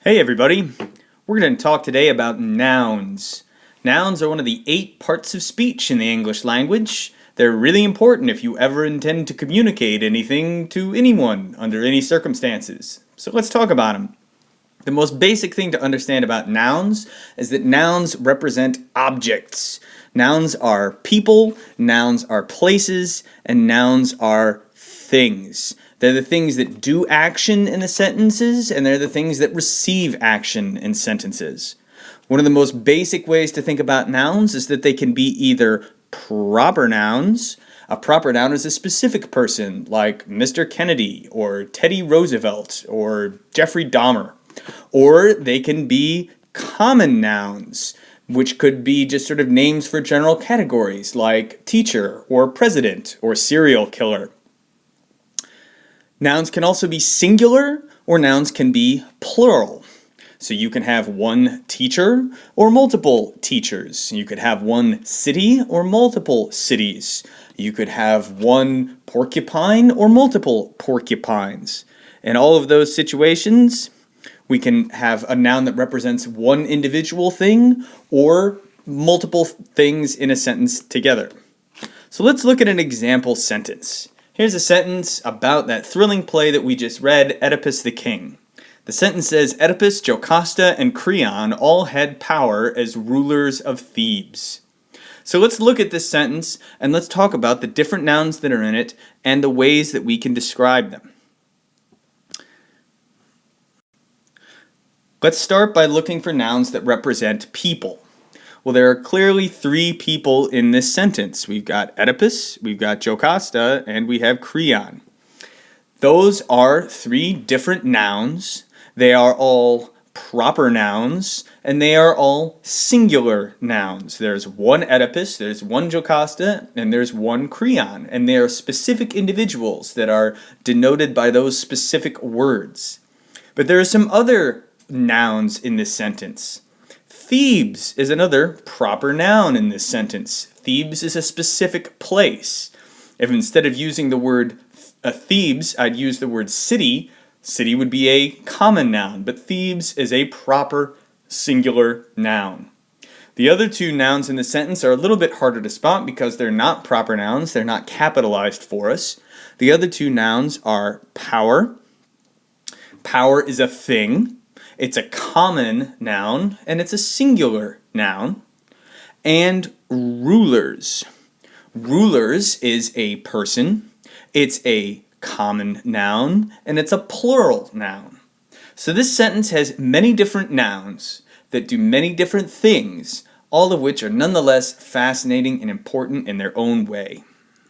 Hey everybody! We're going to talk today about nouns. Nouns are one of the 8 parts of speech in the English language. They're really important if you ever intend to communicate anything to anyone under any circumstances. So let's talk about them. The most basic thing to understand about nouns is that nouns represent objects. Nouns are people, nouns are places, and nouns are things. They're the things that do action in the sentences, and they're the things that receive action in sentences. One of the most basic ways to think about nouns is that they can be either proper nouns. A proper noun is a specific person, like Mr. Kennedy, or Teddy Roosevelt, or Jeffrey Dahmer. Or they can be common nouns, which could be just sort of names for general categories, like teacher, or president, or serial killer. Nouns can also be singular, or nouns can be plural. So you can have one teacher or multiple teachers. You could have one city or multiple cities. You could have one porcupine or multiple porcupines. In all of those situations, we can have a noun that represents one individual thing or multiple things in a sentence together. So let's look at an example sentence. Here's a sentence about that thrilling play that we just read, Oedipus the King. The sentence says, Oedipus, Jocasta, and Creon all had power as rulers of Thebes. So let's look at this sentence and let's talk about the different nouns that are in it and the ways that we can describe them. Let's start by looking for nouns that represent people. Well, there are clearly 3 people in this sentence. We've got Oedipus, we've got Jocasta, and we have Creon. Those are 3 different nouns. They are all proper nouns, and they are all singular nouns. There's one Oedipus, there's one Jocasta, and there's one Creon. And they are specific individuals that are denoted by those specific words. But there are some other nouns in this sentence. Thebes is another proper noun in this sentence. Thebes is a specific place. If instead of using the word Thebes, I'd use the word city, city would be a common noun, but Thebes is a proper singular noun. The other 2 nouns in the sentence are a little bit harder to spot because they're not proper nouns, they're not capitalized for us. The other 2 nouns are power. Power is a thing. It's a common noun, and it's a singular noun. And rulers. Rulers is a person, it's a common noun, and it's a plural noun. So this sentence has many different nouns that do many different things, all of which are nonetheless fascinating and important in their own way.